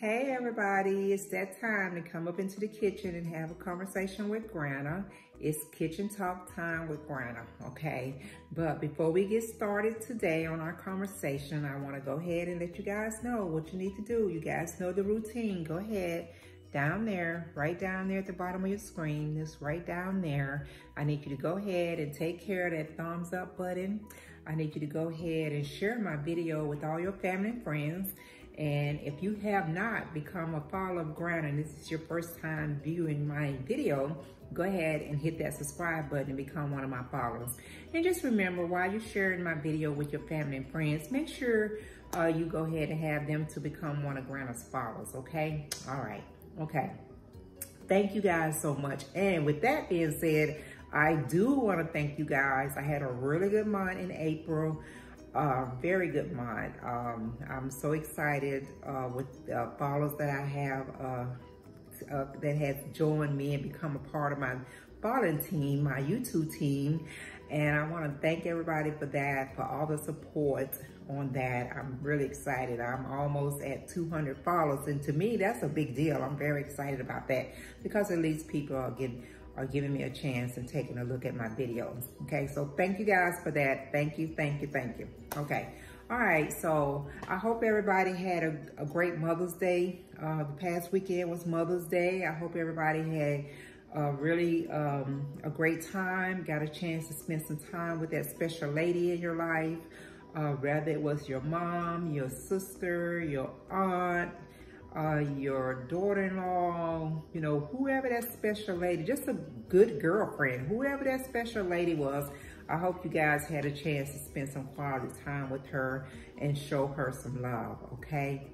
Hey everybody, it's that time to come up into the kitchen and have a conversation with Granna. It's kitchen talk time with Granna, okay? But before we get started today on our conversation, I want to go ahead and let you guys know what you need to do. You guys know the routine. Go ahead, down there, right down there at the bottom of your screen, this right down there. I need you to go ahead and take care of that thumbs up button. I need you to go ahead and share my video with all your family and friends. And if you have not become a follower of Granna and this is your first time viewing my video, go ahead and hit that subscribe button and become one of my followers. And just remember, while you're sharing my video with your family and friends, make sure you go ahead and have them to become one of Granna's followers, okay? All right, okay. Thank you guys so much. And with that being said, I do want to thank you guys. I had a really good month in April. Very good month. I'm so excited with the followers that I have that have joined me and become a part of my following team, my YouTube team. And I want to thank everybody for that, for all the support on that. I'm really excited. I'm almost at 200 followers. And to me, that's a big deal. I'm very excited about that because at least people are giving me a chance and taking a look at my videos. Okay, so thank you guys for that. Thank you, thank you, thank you. Okay, all right, so I hope everybody had a great Mother's Day. The past weekend was Mother's Day. I hope everybody had really a great time, got a chance to spend some time with that special lady in your life, whether it was your mom, your sister, your aunt, your daughter-in-law, you know, whoever that special lady, just a good girlfriend, whoever that special lady was. I hope you guys had a chance to spend some quality time with her and show her some love, okay?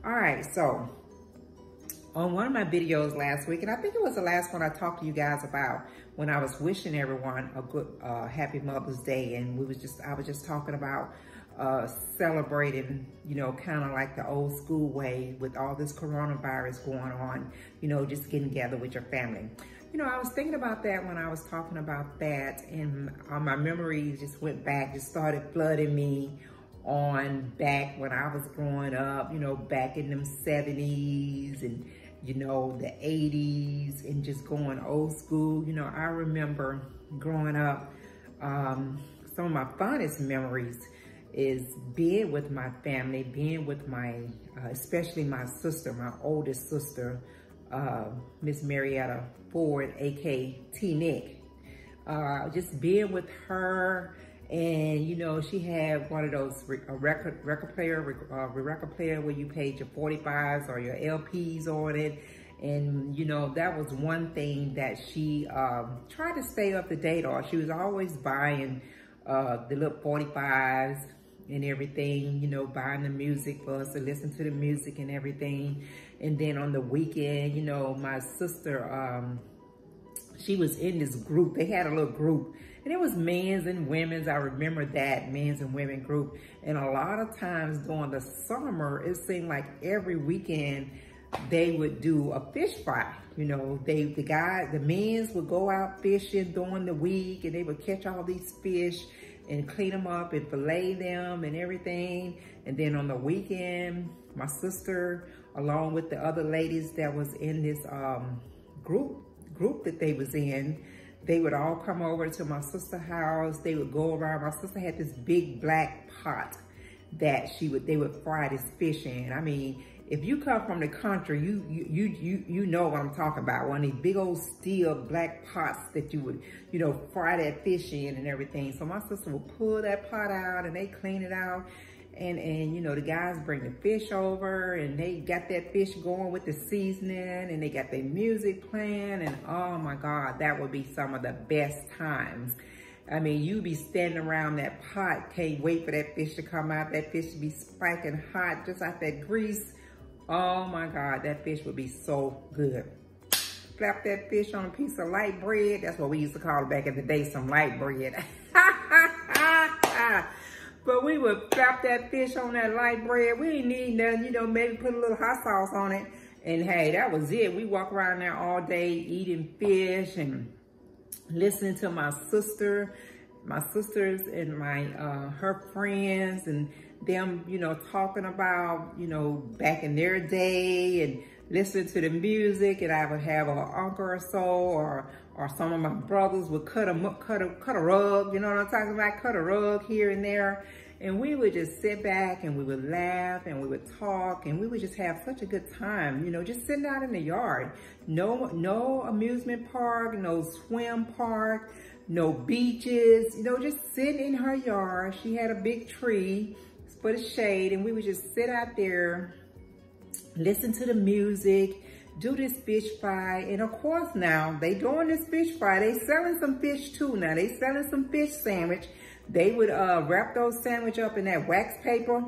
All right, so on one of my videos last week, and I think it was the last one I talked to you guys about when I was wishing everyone a good, happy Mother's Day, and I was just talking about celebrating, you know, kind of like the old school way with all this coronavirus going on, you know, just getting together with your family. You know, I was thinking about that when I was talking about that, and my memories just went back, just started flooding me on back when I was growing up, you know, back in them 70s and, you know, the 80s and just going old school. You know, I remember growing up, some of my fondest memories is being with my family, being with my, especially my sister, my oldest sister, Miss Marietta Ford, aka T. Nick. Just being with her, and you know, she had one of those record player where you paid your 45s or your LPs on it. And you know, that was one thing that she tried to stay up to date on. She was always buying the little 45s and everything, you know, buying the music for us to listen to the music and everything. And then on the weekend, you know, my sister, she was in this group. They had a little group, and it was men's and women's. I remember that, men's and women group. And a lot of times during the summer, it seemed like every weekend they would do a fish fry. You know, the men's would go out fishing during the week, and they would catch all these fish and clean them up and fillet them and everything. And then on the weekend, my sister, along with the other ladies that was in this group that they was in, they would all come over to my sister's house. They would go around. My sister had this big black pot that they would fry this fish in. I mean, if you come from the country, you know what I'm talking about. One of these big old steel black pots that you would, you know, fry that fish in and everything. So my sister would pull that pot out and they clean it out. And you know, the guys bring the fish over and they got that fish going with the seasoning and they got their music playing, and oh my God, that would be some of the best times. I mean, you be standing around that pot, can't wait for that fish to come out. That fish would be spiking hot, just like that grease. Oh my God, that fish would be so good. Slap that fish on a piece of light bread. That's what we used to call it back in the day, some light bread. But we would slap that fish on that light bread. We didn't need nothing, you know, maybe put a little hot sauce on it. And hey, that was it. We walk around there all day eating fish and listening to my sister my sisters and my her friends and them, you know, talking about, you know, back in their day and listening to the music. And I would have an uncle or so, or some of my brothers would cut a rug, you know what I'm talking about? Cut a rug here and there. And we would just sit back and we would laugh and we would talk and we would just have such a good time, you know, just sitting out in the yard. No amusement park, no swim park, no beaches, you know, just sitting in her yard. She had a big tree for the shade, and we would just sit out there, listen to the music, do this fish fry. And of course now, they doing this fish fry. They selling some fish too now. They selling some fish sandwich. They would wrap those sandwich up in that wax paper.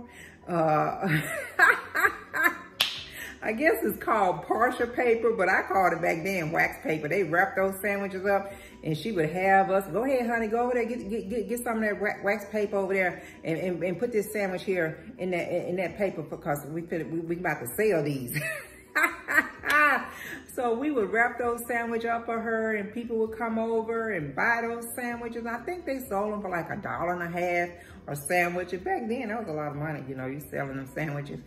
I guess it's called partial paper, but I called it back then wax paper. They wrapped those sandwiches up, and she would have us, go ahead, honey, go over there, get some of that wax paper over there, and put this sandwich here in that paper, because we about to sell these. So we would wrap those sandwiches up for her, and people would come over and buy those sandwiches. I think they sold them for like $1.50 a sandwich. And back then, that was a lot of money, you know, you selling them sandwiches.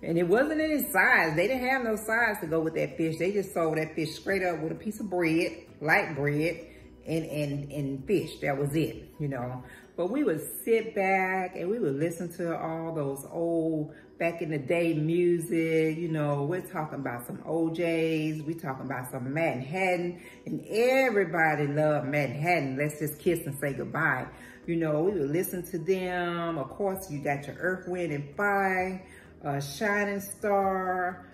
And it wasn't any size. They didn't have no size to go with that fish. They just sold that fish straight up with a piece of bread, light bread, and fish. That was it, you know. But we would sit back and we would listen to all those old, back in the day music, you know. We're talking about some OJs. We're talking about some Manhattan. And everybody loved Manhattan. Let's just kiss and say goodbye. You know, we would listen to them. Of course, you got your Earth, Wind, and Fire. Shining Star,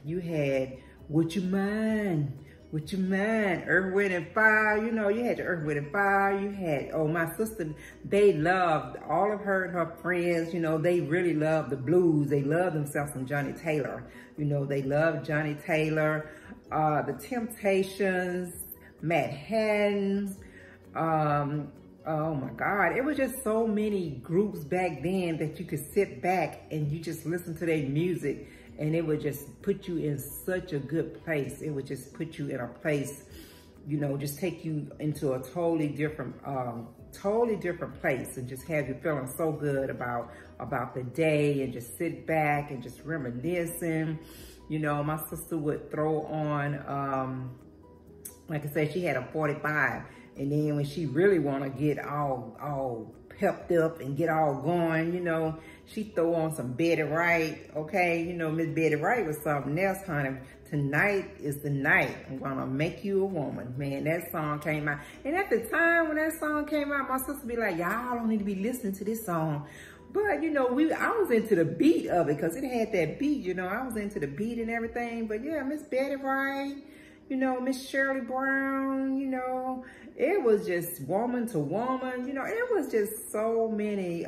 you had Would You Mind, Would You Mind, Earth, Wind, and Fire. You know, you had your Earth, Wind, and Fire. You had, oh, my sister, they loved, all of her and her friends, you know, they really loved the blues. They loved themselves some Johnny Taylor. You know, they loved Johnny Taylor, the Temptations, Manhattans, oh my God, it was just so many groups back then that you could sit back and you just listen to their music, and it would just put you in such a good place. It would just put you in a place, you know, just take you into a totally different place, and just have you feeling so good about the day, and just sit back and just reminiscing. You know, my sister would throw on, like I said, she had a 45. And then when she really want to get all pepped up and get all going, you know, she throw on some Betty Wright, okay? You know, Miss Betty Wright was something else, honey. Tonight is the night. I'm going to make you a woman. Man, that song came out. And at the time when that song came out, my sister be like, y'all don't need to be listening to this song. But, you know, I was into the beat of it, because it had that beat, you know. I was into the beat and everything. But, yeah, Miss Betty Wright, you know, Miss Shirley Brown, you know, it was just woman to woman, you know, it was just so many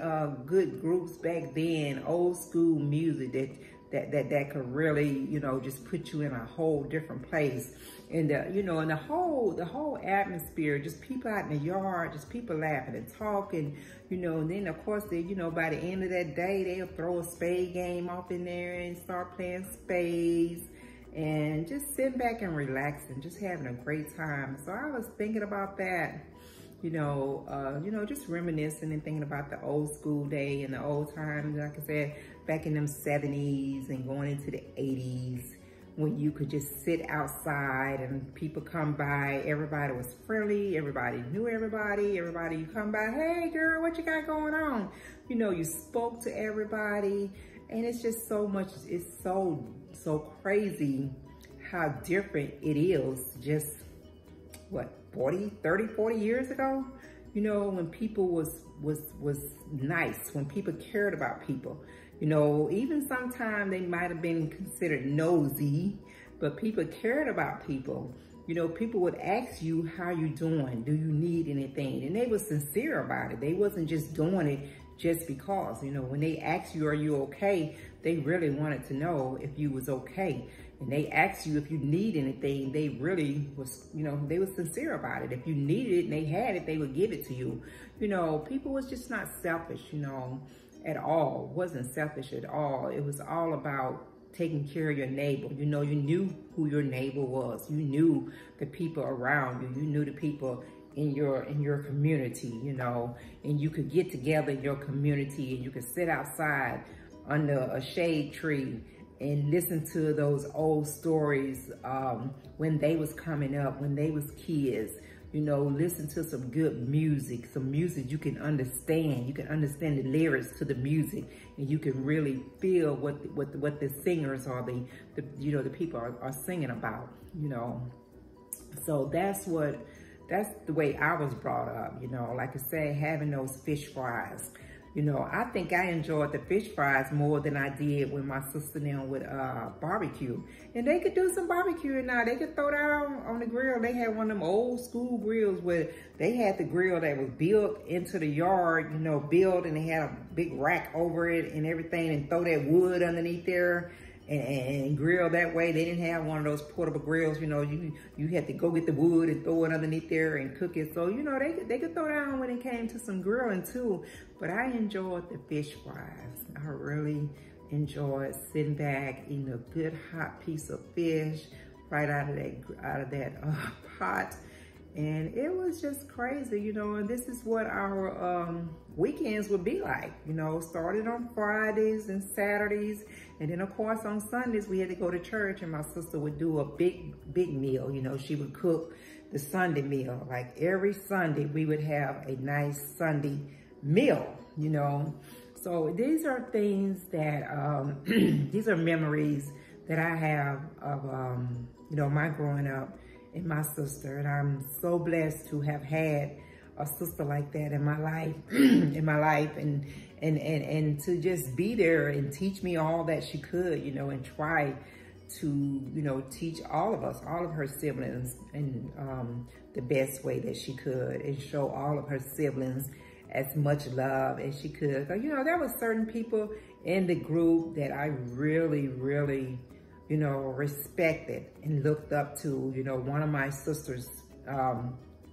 good groups back then, old school music that could really, you know, just put you in a whole different place. And, you know, and the whole atmosphere, just people out in the yard, just people laughing and talking, you know. And then, of course, you know, by the end of that day, they'll throw a spade game off in there and start playing spades. And just sitting back and relaxing, just having a great time. So I was thinking about that, you know, just reminiscing and thinking about the old school day and the old times, like I said, back in them 70s and going into the 80s, when you could just sit outside and people come by. Everybody was friendly. Everybody knew everybody. Everybody you come by, hey girl, what you got going on? You know, you spoke to everybody. And it's just so much, it's so crazy how different it is just, what, 30, 40 years ago? You know, when people was nice, when people cared about people. You know, even sometimes they might have been considered nosy, but people cared about people. You know, people would ask you, how you doing? Do you need anything? And they were sincere about it. They wasn't just doing it just because. You know, when they asked you, are you okay? They really wanted to know if you was okay. And they asked you if you need anything. They really was, you know, they were sincere about it. If you needed it and they had it, they would give it to you. You know, people was just not selfish, you know, at all. Wasn't selfish at all. It was all about taking care of your neighbor. You know, you knew who your neighbor was. You knew the people around you. You knew the people in your community, you know, and you could get together in your community and you could sit outside under a shade tree and listen to those old stories when they was coming up, when they was kids. You know, listen to some good music, some music you can understand. You can understand the lyrics to the music, and you can really feel what the singers or the you know, the people are singing about. You know, so that's the way I was brought up. You know, like I say, having those fish fries. You know, I think I enjoyed the fish fries more than I did when my sister and them would barbecue. And they could do some barbecuing now. They could throw that on the grill. They had one of them old school grills where they had the grill that was built into the yard, you know, built, and they had a big rack over it and everything, and throw that wood underneath there and grill that way. They didn't have one of those portable grills, you know, you had to go get the wood and throw it underneath there and cook it. So, you know, they could throw down when it came to some grilling too. But I enjoyed the fish fries. I really enjoyed sitting back, eating a good hot piece of fish right out of that pot. And it was just crazy, you know, and this is what our weekends would be like, you know, started on Fridays and Saturdays. And then of course on Sundays we had to go to church, and my sister would do a big meal. You know, she would cook the Sunday meal. Like every Sunday we would have a nice Sunday meal, you know. So these are things that, these are memories that I have of, you know, my growing up and my sister. And I'm so blessed to have had a sister like that in my life, and to just be there and teach me all that she could, you know, and try to, you know, teach all of us, all of her siblings, in the best way that she could, and show all of her siblings as much love as she could. But, you know, there were certain people in the group that I really, really, you know, respected and looked up to. You know, one of my sister's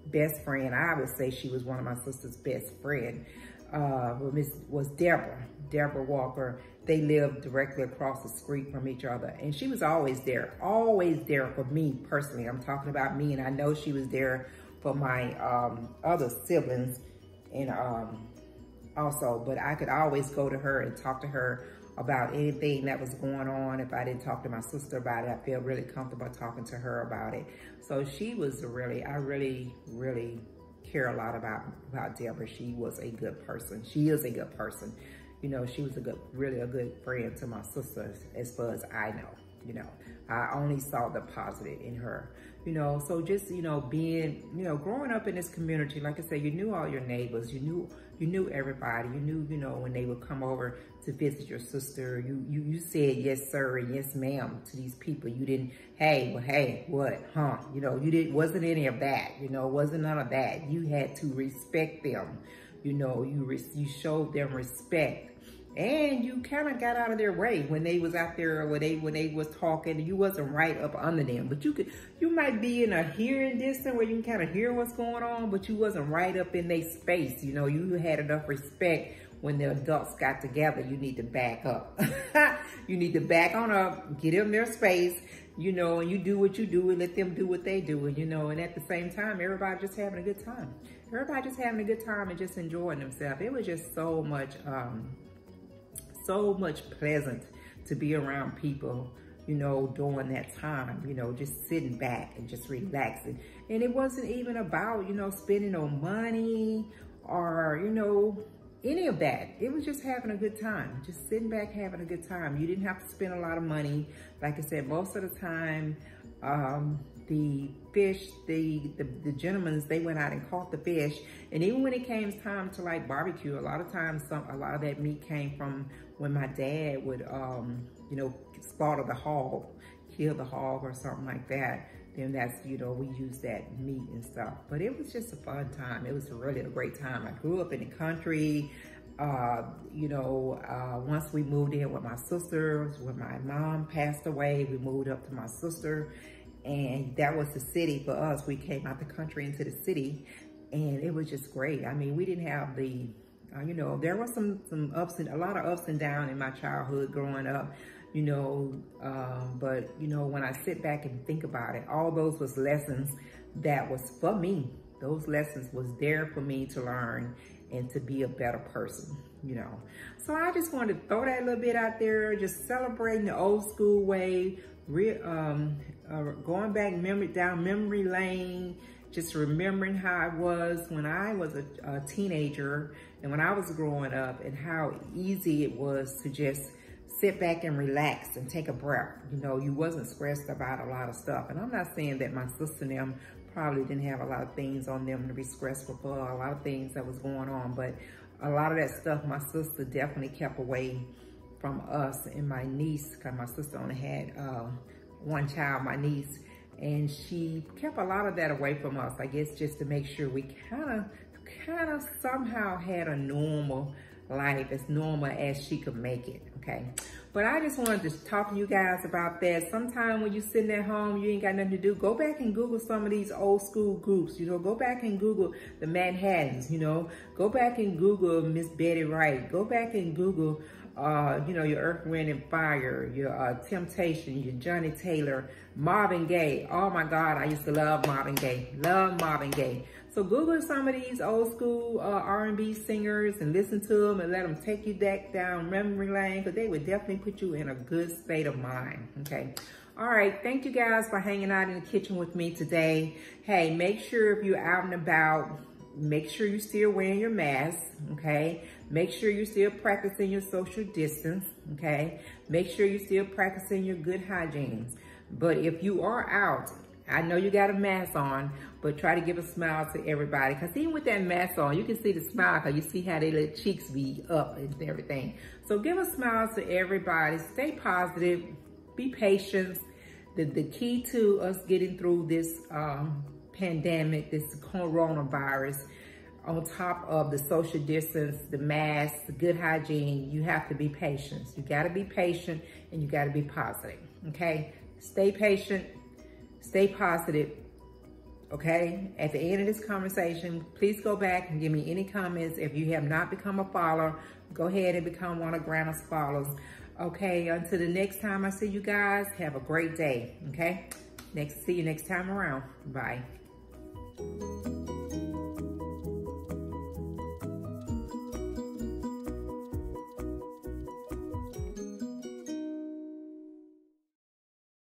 best friend, I would say she was one of my sister's best friend, was Deborah Walker. They lived directly across the street from each other, and she was always there for me personally. I'm talking about me, and I know she was there for my other siblings, and also, but I could always go to her and talk to her about anything that was going on. If I didn't talk to my sister about it, I feel really comfortable talking to her about it. So she was I really care a lot about Deborah. She was a good person. She is a good person. You know, she was really a good friend to my sister, as far as I know. You know, I only saw the positive in her. You know, so just, you know, being, you know, growing up in this community, like I said, you knew all your neighbors, you knew everybody, you knew, you know, when they would come over to visit your sister, you said yes sir and yes ma'am to these people. You didn't, hey, well, hey, what, huh? You know, wasn't any of that, you know, wasn't none of that. You had to respect them, you know, you showed them respect. And you kind of got out of their way when they was out there, when they was talking. You wasn't right up under them, but you might be in a hearing distance where you can kind of hear what's going on, but you wasn't right up in their space. You know, you had enough respect. When the adults got together, you need to back up. You need to back on up, get them their space, you know, and you do what you do and let them do what they do. And, you know, and at the same time, everybody just having a good time. Everybody just having a good time and just enjoying themselves. It was just so much pleasant to be around people, you know, during that time, you know, just sitting back and just relaxing. And it wasn't even about, you know, spending no money or, you know, any of that. It was just having a good time, just sitting back, having a good time. You didn't have to spend a lot of money. Like I said, most of the time, the fish, the gentlemen, they went out and caught the fish. And even when it came time to like barbecue, a lot of times, a lot of that meat came from when my dad would, you know, slaughter the hog, kill the hog or something like that. Then that's, you know, we use that meat and stuff. But it was just a fun time. It was really a great time. I grew up in the country. You know, once we moved in with my sisters, when my mom passed away, we moved up to my sister. And that was the city for us. We came out the country into the city, and it was just great. I mean, we didn't have the, you know, there was some a lot of ups and downs in my childhood growing up, you know, but, you know, when I sit back and think about it, all those was lessons that was for me. those lessons was there for me to learn and to be a better person, you know. So I just wanted to throw that little bit out there, just celebrating the old school way, going back down memory lane, just remembering how it was when I was a teenager and when I was growing up, and how easy it was to just sit back and relax and take a breath. You know, you wasn't stressed about a lot of stuff. And I'm not saying that my sister and them probably didn't have a lot of things on them to be stressful for, a lot of things that was going on, but a lot of that stuff my sister definitely kept away from us and my niece, because my sister only had one child, my niece, and she kept a lot of that away from us, I guess, just to make sure we kind of somehow had a normal life, as normal as she could make it, okay? But I just wanted to talk to you guys about that. Sometime when you're sitting at home, you ain't got nothing to do, go back and Google some of these old school groups, you know, go back and Google the Manhattans, you know, go back and Google Miss Betty Wright, go back and Google, you know, your Earth, Wind and Fire, your Temptation, your Johnny Taylor, Marvin Gaye. Oh my God, I used to love Marvin Gaye, love Marvin Gaye. So Google some of these old school R&B singers and listen to them and let them take you back down memory lane, because they would definitely put you in a good state of mind, okay? All right, thank you guys for hanging out in the kitchen with me today. Hey, make sure if you're out and about, make sure you're still wearing your mask, okay? Make sure you're still practicing your social distance, okay? Make sure you're still practicing your good hygiene. But if you are out, I know you got a mask on, but try to give a smile to everybody. Because even with that mask on, you can see the smile, because you see how their little cheeks be up and everything. So give a smile to everybody. Stay positive. Be patient. The key to us getting through this pandemic, this coronavirus, on top of the social distance, the mask, the good hygiene, you have to be patient. You got to be patient, and you got to be positive, okay? Stay patient. Stay positive, okay? At the end of this conversation, please go back and give me any comments. If you have not become a follower, go ahead and become one of Granna's followers. Okay, until the next time I see you guys, have a great day, okay? See you next time around. Bye.